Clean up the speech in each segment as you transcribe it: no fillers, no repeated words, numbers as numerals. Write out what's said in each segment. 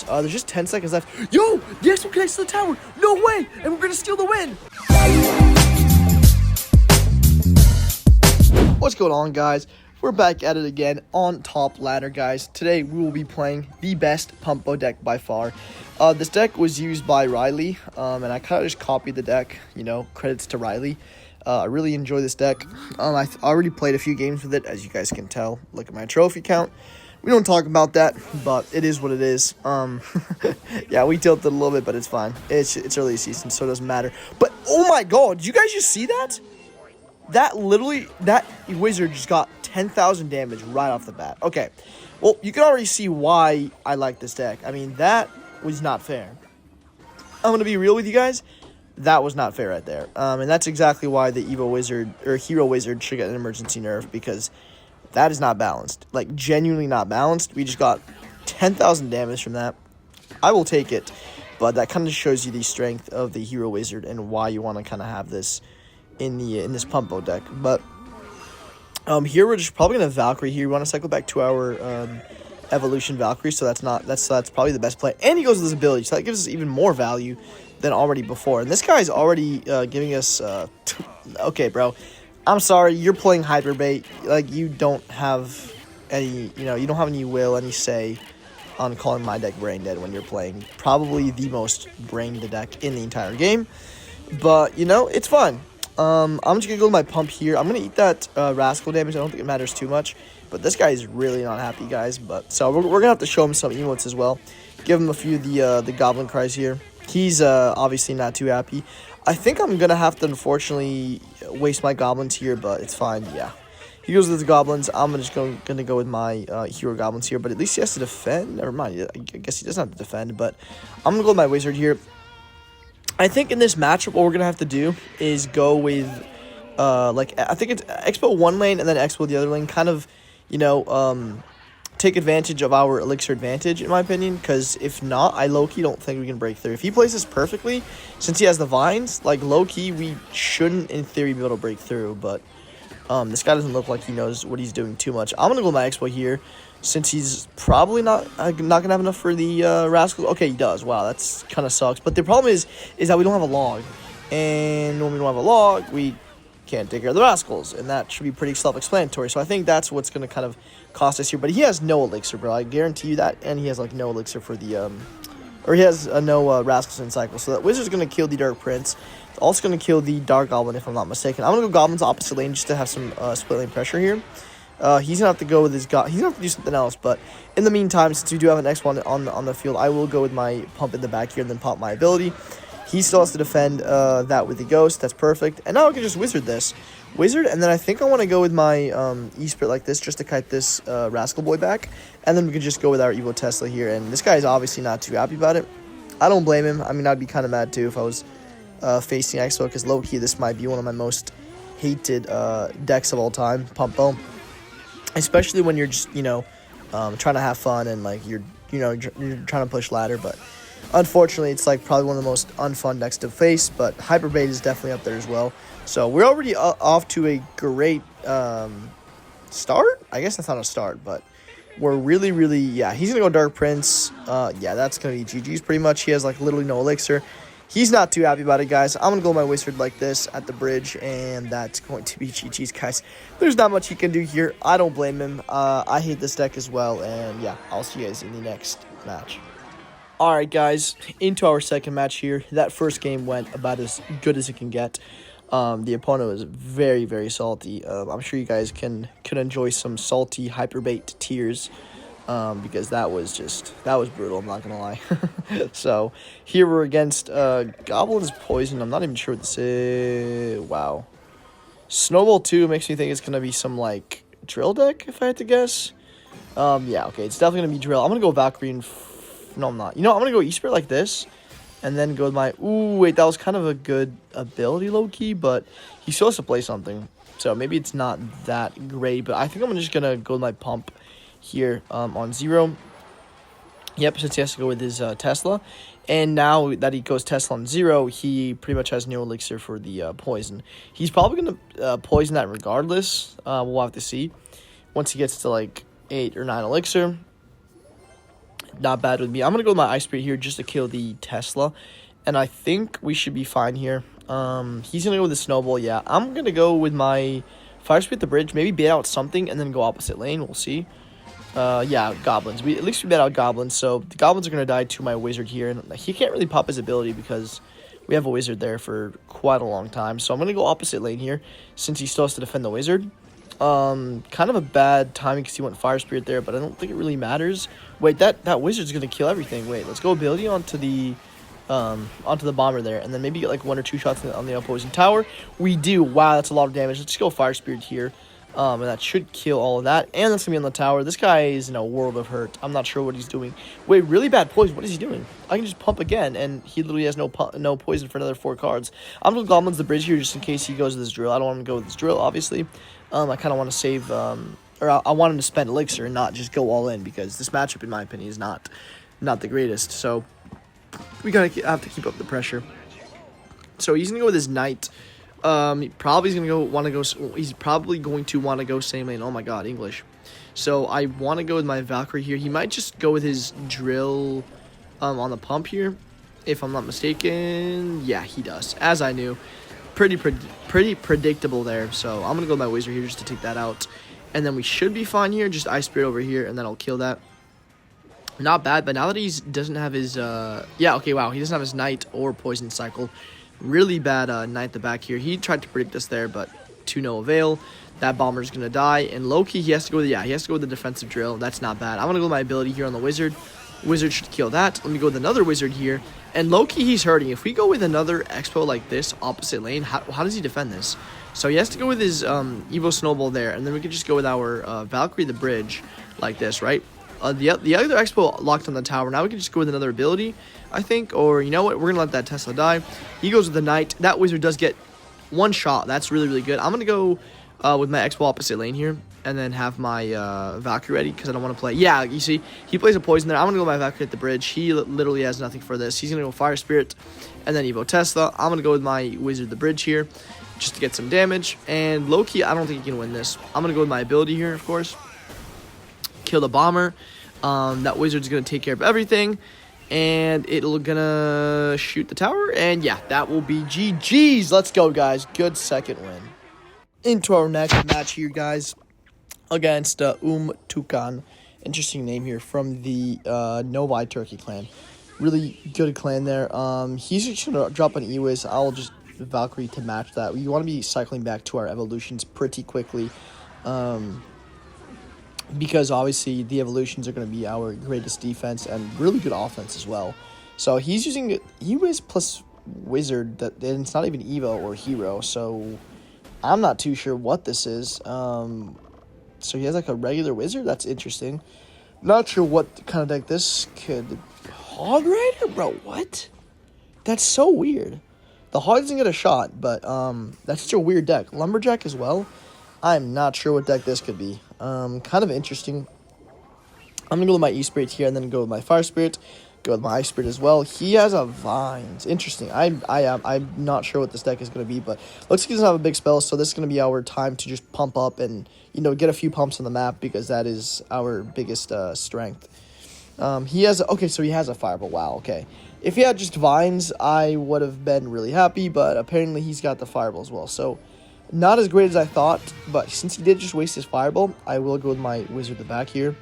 There's just 10 seconds left. Yo, the Expo connects to the tower. No way, and we're gonna steal the win. What's going on, guys? We're back at it again on Top Ladder, guys. Today we will be playing the best Pumpo deck by far. This deck was used by Riley, and I kind of just copied the deck. You know, credits to Riley. I really enjoy this deck. I already played a few games with it, as you guys can tell. Look at my trophy count. We don't talk about that, but it is what it is. Yeah, we tilted a little bit, but it's fine. It's early season, so it doesn't matter. But, oh my god, did you guys just see that? That wizard just got 10,000 damage right off the bat. Okay, well, you can already see why I like this deck. I mean, that was not fair. I'm going to be real with you guys. That was not fair right there. And that's exactly why the Evo Wizard, or Hero Wizard, should get an emergency nerf, because that is not balanced. Like, genuinely not balanced. We just got 10,000 damage from that. I will take it, but that kind of shows you the strength of the Hero Wizard and why you want to kind of have this in this Pumpo deck. But here we're just probably gonna Valkyrie here. We want to cycle back to our evolution Valkyrie, so that's probably the best play. And he goes with his ability, so that gives us even more value than already before. And this guy's already giving us okay, bro. I'm sorry, you're playing Hyperbait. Like, you don't have any, you don't have any will, any say on calling my deck brain dead when you're playing probably the most brain dead deck in the entire game. But, it's fine. I'm just going to go with my pump here. I'm going to eat that Rascal damage. I don't think it matters too much. But this guy is really not happy, guys. So we're going to have to show him some emotes as well. Give him a few of the Goblin Cries here. He's obviously not too happy. I think I'm going to have to, unfortunately, waste my Goblins here, but it's fine, yeah. He goes with the Goblins. I'm just going to go with my Hero Goblins here, but at least he has to defend. Never mind, I guess he doesn't have to defend, but I'm going to go with my Wizard here. I think in this matchup, what we're going to have to do is go with, I think it's Expo one lane and then Expo the other lane, kind of, take advantage of our elixir advantage, in my opinion, because if not, I low-key don't think we can break through. If he plays this perfectly, since he has the vines, like, low-key, we shouldn't, in theory, be able to break through, but this guy doesn't look like he knows what he's doing too much. I'm going to go with my Expo here, since he's probably not going to have enough for the Rascals. Okay, he does. Wow, that's kind of sucks. But the problem is that we don't have a log, and when we don't have a log, we can't take care of the Rascals, and that should be pretty self-explanatory. So I think that's what's going to kind of cost us here. But he has no elixir, bro. I guarantee you that. And he has, like, no elixir for the, or he has no Rascals in cycle. So that Wizard's going to kill the Dark Prince. It's also going to kill the Dark Goblin, if I'm not mistaken. I'm going to go Goblins opposite lane just to have some split lane pressure here. He's going to have to go with his God. He's going to have to do something else. But in the meantime, since we do have an X1 on the field, I will go with my pump in the back here and then pop my ability. He still has to defend that with the Ghost. That's perfect. And now I can just Wizard this. Wizard, and then I think I want to go with my E-Spirit like this just to kite this Rascal Boy back. And then we can just go with our Evo Tesla here. And this guy is obviously not too happy about it. I don't blame him. I mean, I'd be kind of mad too if I was facing Expo, because low-key this might be one of my most hated decks of all time, Pumpo. Especially when you're just, trying to have fun and, like, you're trying to push ladder, but unfortunately, it's, like, probably one of the most unfun decks to face, but Hyperbait is definitely up there as well. So we're already off to a great start? I guess that's not a start, but we're really, really, yeah, he's going to go Dark Prince. Yeah, that's going to be GG's pretty much. He has, like, literally no elixir. He's not too happy about it, guys. I'm going to go my Wizard like this at the bridge, and that's going to be GG's, guys. There's not much he can do here. I don't blame him. I hate this deck as well, and yeah, I'll see you guys in the next match. Alright, guys, into our second match here. That first game went about as good as it can get. The opponent was very, very salty. I'm sure you guys can enjoy some salty Hyperbait tears. Because that was brutal, I'm not gonna lie. So here we're against Goblin's Poison. I'm not even sure what this is. Wow. Snowball 2 makes me think it's gonna be some, like, drill deck, if I had to guess. Yeah, okay, it's definitely gonna be drill. I'm gonna go Valkyrie and no, I'm not. I'm gonna go E-Spirit like this, and then go with my, ooh, wait, that was kind of a good ability, low-key, but he still has to play something. So maybe it's not that great, but I think I'm just gonna go with my pump here on 0. Yep, since he has to go with his Tesla. And now that he goes Tesla on 0, he pretty much has no elixir for the poison. He's probably going to poison that regardless. We'll have to see. Once he gets to, like, 8 or 9 elixir. not bad with me. I'm going to go with my Ice Spirit here just to kill the Tesla. And I think we should be fine here. He's going to go with the Snowball. Yeah, I'm going to go with my Fire Spirit at the bridge. Maybe bait out something and then go opposite lane. We'll see. Yeah, Goblins. At least we bet out Goblins. So the Goblins are going to die to my Wizard here. And he can't really pop his ability because we have a Wizard there for quite a long time. So I'm going to go opposite lane here since he still has to defend the Wizard. Kind of a bad timing because he went Fire Spirit there, but I don't think it really matters. Wait, that Wizard's going to kill everything. Wait, let's go ability onto the Bomber there, and then maybe get like 1 or 2 shots on the opposing tower. We do. Wow, that's a lot of damage. Let's just go Fire Spirit here. And that should kill all of that. And that's going to be on the tower. This guy is in a world of hurt. I'm not sure what he's doing. Wait, really bad poison. What is he doing? I can just pump again, and he literally has no poison for another 4 cards. I'm going to Goblins the bridge here just in case he goes with this drill. I don't want him to go with this drill, obviously. I kind of want to save, or I want him to spend Elixir and not just go all in, because this matchup, in my opinion, is not the greatest. So we have to keep up the pressure. So he's going to go with his Knight. He's probably going to want to go same lane. Oh my god, English. So I want to go with my Valkyrie here. He might just go with his drill on the pump here, if I'm not mistaken. Yeah, he does, as I knew. Pretty predictable there. So I'm going to go with my Wizard here just to take that out. And then we should be fine here. Just Ice Spirit over here, and then I'll kill that. Not bad, but now that he doesn't have his... yeah, okay, wow. He doesn't have his Knight or Poison Cycle. Really bad Knight at the back here. He tried to predict us there, but to no avail. That Bomber's going to die. And Loki, he has to go with... Yeah, he has to go with the defensive drill. That's not bad. I'm going to go with my ability here on the Wizard. Wizard should kill that. Let me go with another Wizard here. And Loki, he's hurting. If we go with another Expo like this, opposite lane, how does he defend this? So he has to go with his Evo Snowball there. And then we could just go with our Valkyrie the bridge like this, right? The other Expo locked on the tower. Now we can just go with another ability, I think. Or, you know what? We're going to let that Tesla die. He goes with the Knight. That Wizard does get 1 shot. That's really, really good. I'm going to go with my Expo opposite lane here. And then have my Valkyrie ready because I don't want to play. Yeah, you see, he plays a poison there. I'm going to go with my Valkyrie at the bridge. He literally has nothing for this. He's going to go Fire Spirit and then Evo Tesla. I'm going to go with my Wizard the bridge here just to get some damage. And Loki, I don't think he can win this. I'm going to go with my ability here, of course. Kill the Bomber. That Wizard's going to take care of everything. And it'll gonna shoot the tower. And yeah, that will be GG's. Let's go, guys. Good second win. Into our next match here, guys. Against Tukan. Interesting name here from the Novi Turkey clan. Really good clan there. He's just going to drop an Ewis. I'll just Valkyrie to match that. We want to be cycling back to our evolutions pretty quickly. Because obviously the evolutions are going to be our greatest defense and really good offense as well. So he's using Ewis plus Wizard. And it's not even Evo or Hero. So I'm not too sure what this is. So he has like a regular Wizard? That's interesting. Not sure what kind of deck this could... Hog Rider? Bro, what? That's so weird. The Hog doesn't get a shot, but that's such a weird deck. Lumberjack as well? I'm not sure what deck this could be. Kind of interesting. I'm going to go with my E-Spirit here and then go with my Fire Spirit. Go with my Ice Spirit as well. He has a Vines. Interesting. I'm not sure what this deck is going to be, but looks like he doesn't have a big spell, so this is going to be our time to just pump up and, you know, get a few pumps on the map because that is our biggest strength. He has... Okay, so he has a Fireball. Wow, okay. If he had just Vines, I would have been really happy, but apparently he's got the Fireball as well. So, not as great as I thought, but since he did just waste his Fireball, I will go with my Wizard at the back here.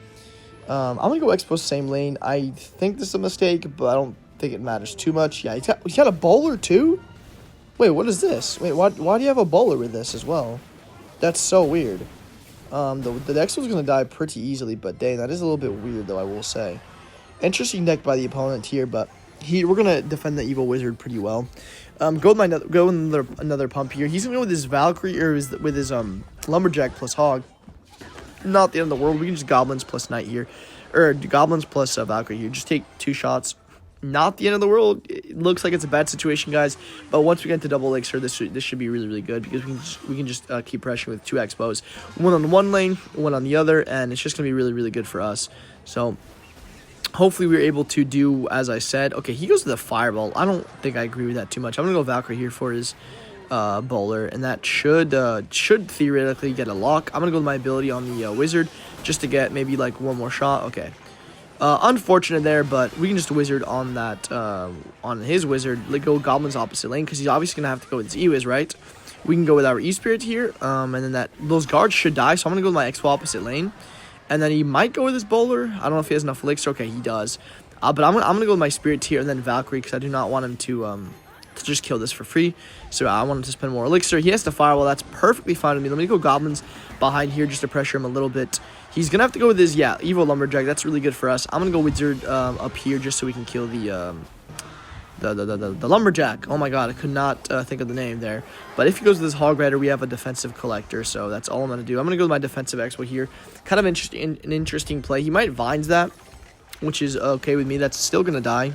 I'm going to go Expose same lane. I think this is a mistake, but I don't think it matters too much. Yeah, he's got a Bowler too? Wait, what is this? Wait, why do you have a Bowler with this as well? That's so weird. The Expo's going to die pretty easily, but dang, that is a little bit weird though, I will say. Interesting deck by the opponent here, but we're going to defend the Evil Wizard pretty well. Go with another pump here. He's going to go with his Valkyrie, or with his Lumberjack plus Hog. Not the end of the world. We can just Goblins plus Knight here. Or Goblins plus Valkyrie here. Just take 2 shots. Not the end of the world. It looks like it's a bad situation, guys. But once we get to double Elixir, this should be really, really good. Because we can just keep pressuring with 2 Expos. One on one lane, one on the other. And it's just going to be really, really good for us. So, hopefully we're able to do as I said. Okay, he goes to the Fireball. I don't think I agree with that too much. I'm going to go Valkyrie here for his... Bowler, and that should theoretically get a lock. I'm gonna go with my ability on the Wizard just to get maybe like 1 more shot. Okay, Unfortunate there, but we can just wizard on that, on his wizard, like go Goblin's opposite lane, because he's obviously going to have to go with his E-Wiz, right? We can go with our E-Spirit here, and then those guards should die, so I'm going to go with my Expo opposite lane. And then he might go with his bowler. I don't know if he has enough elixir. Okay, he does. But I'm gonna go with my Spirit here and then Valkyrie, because I do not want him to just kill this for free. So I want him to spend more elixir. He has to Firewall. That's perfectly fine with me. Let me go Goblins behind here just to pressure him a little bit. He's going to have to go with his, Evo Lumberjack. That's really good for us. I'm going to go Wizard up here just so we can kill the Lumberjack. Oh my god, I could not think of the name there. But if he goes with his Hog Rider, we have a defensive Collector, so that's all I'm going to do. I'm going to go with my defensive Expo here. Kind of an interesting play. He might Vines that, which is okay with me. That's still going to die.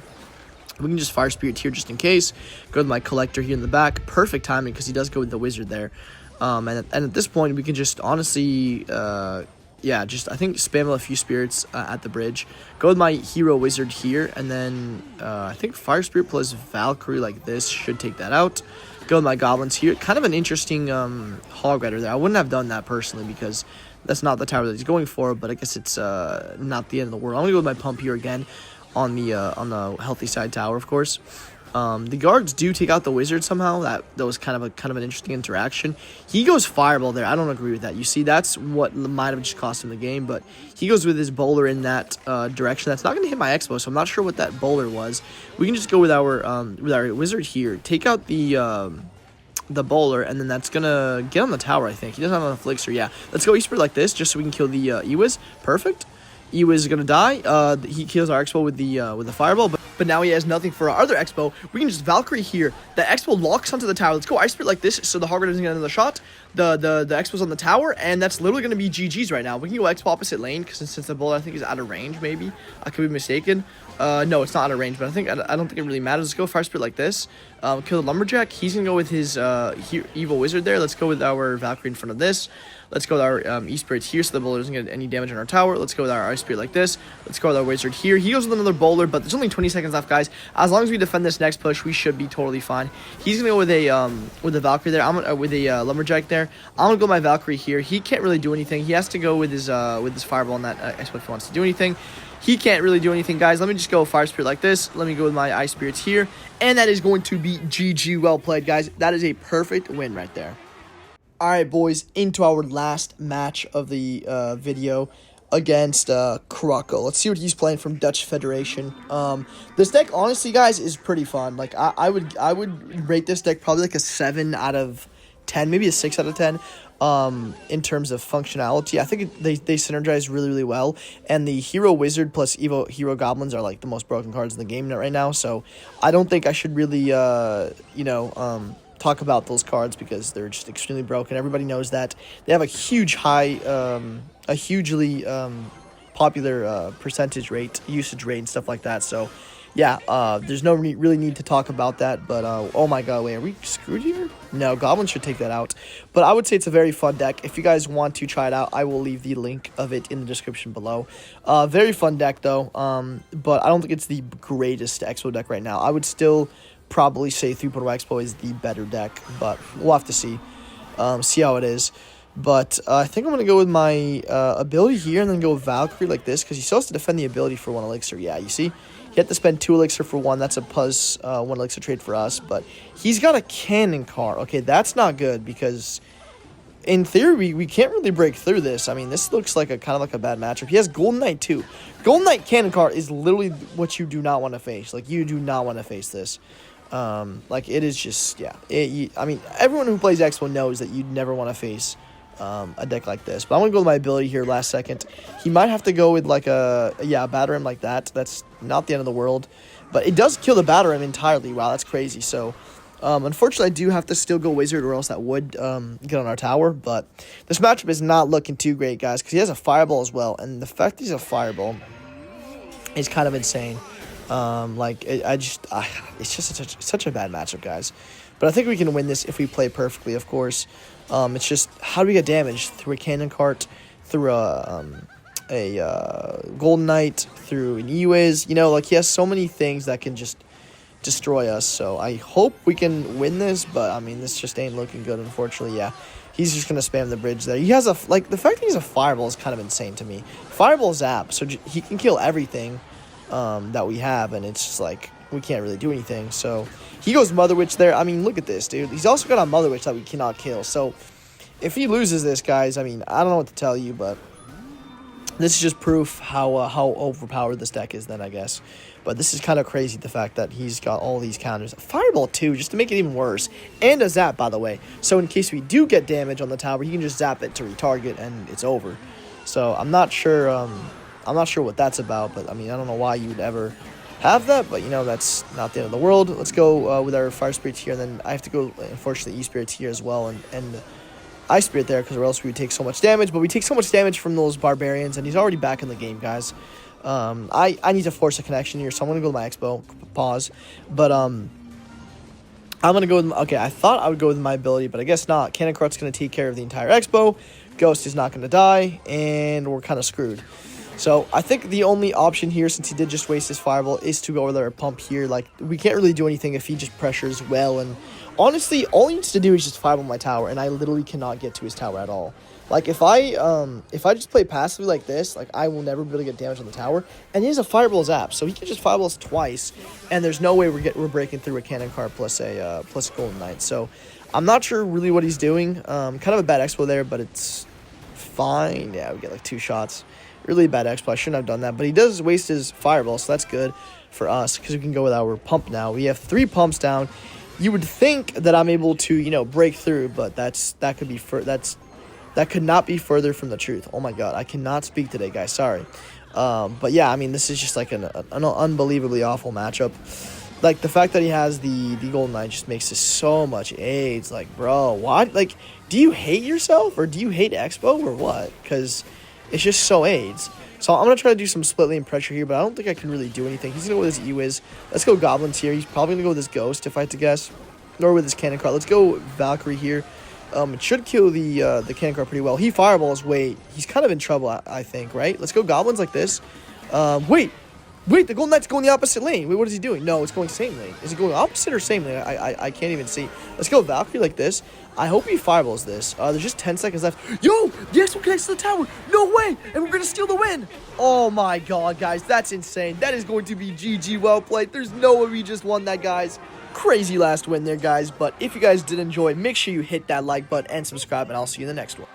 We can just Fire Spirit here just in case. Go with my Collector here in the back. Perfect timing because he does go with the Wizard there. And at this point, we can just honestly... I think spam a few spirits at the bridge. Go with my hero wizard here, and then I think Fire Spirit plus Valkyrie like this should take that out. Go with my goblins here. Kind of an interesting Hog Rider there. I wouldn't have done that personally because that's not the tower that he's going for, but I guess it's not the end of the world. I'm gonna go with my pump here again on the healthy side tower, of course. The guards do take out the wizard somehow. That was kind of an interesting interaction. He goes Fireball there. I don't agree with that. You see, that's what might have just cost him the game, but he goes with his bowler in that direction. That's not going to hit my Expo, so I'm not sure what that bowler was. We can just go with our wizard here. Take out the bowler, and then that's going to get on the tower, I think. He doesn't have enough elixir. Yeah, let's go E-Spirit like this just so we can kill the E-Wiz. Perfect. E-Wiz is going to die. He kills our Expo with the Fireball, but now he has nothing for our other Expo. We can just Valkyrie here. The Expo locks onto the tower. Let's go Ice Spirit like this so the Hog Rider doesn't get another shot. The Expo's on the tower, and that's literally going to be GG's right now. We can go Expo opposite lane, because since the bowler, I think, is out of range, maybe. I could be mistaken. No, it's not out of range, but I don't think it really matters. Let's go Fire Spirit like this. Kill the Lumberjack. He's going to go with his Evil Wizard there. Let's go with our Valkyrie in front of this. Let's go with our E-Spirit here so the bowler doesn't get any damage on our tower. Let's go with our Ice Spirit like this. Let's go with our Wizard here. He goes with another bowler, but there's only 20 seconds left, guys. As long as we defend this next push, we should be totally fine. He's going to go with a Valkyrie there. With a Lumberjack there. I'm going to go my Valkyrie here. He can't really do anything. He has to go with his Fireball on that Expo if he wants to do anything. He can't really do anything, guys. Let me just go Fire Spirit like this. Let me go with my Ice Spirits here. And that is going to be GG. Well played, guys. That is a perfect win right there. All right, boys, into our last match of the video against Kroko. Let's see what he's playing from Dutch Federation. This deck, honestly, guys, is pretty fun. Like, I would rate this deck probably like a 7 out of 10, maybe a 6 out of 10. In terms of functionality, I think they synergize really, really well. And the Hero Wizard plus Evo Hero Goblins are like the most broken cards in the game right now. So I don't think I should really, talk about those cards because they're just extremely broken. Everybody knows that. They have a hugely popular percentage rate, usage rate, and stuff like that. So yeah, there's no really need to talk about that, but oh my god, wait, are we screwed here? No, Goblins should take that out. But I would say it's a very fun deck. If you guys want to try it out, I will leave the link of it in the description below. Very fun deck, though, but I don't think it's the greatest Expo deck right now. I would still probably say 3.0 Expo is the better deck, but we'll have to see how it is. But I think I'm going to go with my ability here and then go with Valkyrie like this, because he still has to defend the ability for 1 elixir. Yeah, you see? He had to spend 2 elixir for 1. That's a plus 1 elixir trade for us. But he's got a cannon card. Okay, that's not good because in theory, we can't really break through this. I mean, this looks like kind of like a bad matchup. He has Golden Knight too. Golden Knight cannon card is literally what you do not want to face. Like, you do not want to face this. Like, it is just, yeah. I mean, everyone who plays Expo knows that you'd never want to face a deck like this. But I'm going to go with my ability here last second. He might have to go with like Batter Ram like that. That's not the end of the world. But it does kill the Batter Ram entirely. Wow, that's crazy. So, unfortunately, I do have to still go Wizard or else that would get on our tower. But this matchup is not looking too great, guys, because he has a Fireball as well. And the fact that he's a Fireball is kind of insane. It's just such a bad matchup, guys. But I think we can win this if we play perfectly, of course. It's just, how do we get damaged? Through a Cannon Cart, through a Golden Knight, through an E-Wiz. You know, like, he has so many things that can just destroy us. So I hope we can win this, but, I mean, this just ain't looking good, unfortunately. Yeah, he's just going to spam the bridge there. He has a, like, the fact that he's a Fireball is kind of insane to me. Fireball Zap, so he can kill everything that we have, and it's just like, we can't really do anything. So he goes Mother Witch there. I mean, look at this, dude. He's also got a Mother Witch that we cannot kill. So if he loses this, guys, I mean, I don't know what to tell you, but this is just proof how overpowered this deck is then, I guess. But this is kind of crazy, the fact that he's got all these counters. Fireball, too, just to make it even worse. And a Zap, by the way. So in case we do get damage on the tower, he can just zap it to retarget, and it's over. So I'm not sure what that's about, but, I mean, I don't know why you would ever have that, but, you know, that's not the end of the world. Let's go with our Fire Spirit here, and then I have to go, unfortunately, E-Spirit here as well, and Ice Spirit there, because or else we would take so much damage. But we take so much damage from those Barbarians, and he's already back in the game, guys. I need to force a connection here, so I'm going to go with my Expo. Pause. But, I'm going to go with, okay, I thought I would go with my ability, but I guess not. Cannon Cart's going to take care of the entire Expo. Ghost is not going to die, and we're kind of screwed. So I think the only option here, since he did just waste his Fireball, is to go with our Pump here. Like, we can't really do anything if he just pressures well. And honestly, all he needs to do is just Fireball my tower, and I literally cannot get to his tower at all. Like, if I just play passively like this, like, I will never be able to get damage on the tower. And he has a Fireball Zap, so he can just Fireball us twice, and there's no way we're breaking through a Cannon Cart plus a Golden Knight. So I'm not sure really what he's doing. Kind of a bad Expo there, but it's fine. Yeah, we get like 2 shots. Really bad Expo. I shouldn't have done that. But he does waste his Fireball, so that's good for us because we can go with our Pump now. We have 3 pumps down. You would think that I'm able to, you know, break through, but that could not be further from the truth. Oh my god, I cannot speak today, guys. Sorry. But yeah, I mean, this is just like an unbelievably awful matchup. Like, the fact that he has the Golden Knight just makes this so much AIDS. Like, bro, what? Like, do you hate yourself or do you hate Expo or what? Because it's just so AIDS. So I'm going to try to do some split lane pressure here, but I don't think I can really do anything. He's going to go with his E-Wiz. Let's go Goblins here. He's probably going to go with his Ghost, if I had to guess. Or with his Cannon Cart. Let's go Valkyrie here. It should kill the Cannon Cart pretty well. He Fireballs. Wait, he's kind of in trouble, I think, right? Let's go Goblins like this. Wait, the Golden Knight's going the opposite lane. Wait, what is he doing? No, it's going same lane. Is it going opposite or same lane? I can't even see. Let's go Valkyrie like this. I hope he Fireballs this. There's just 10 seconds left. Yo, the Expo connects to the tower. No way, and we're going to steal the win. Oh my god, guys, that's insane. That is going to be GG, well played. There's no way we just won that, guys. Crazy last win there, guys. But if you guys did enjoy, make sure you hit that like button and subscribe, and I'll see you in the next one.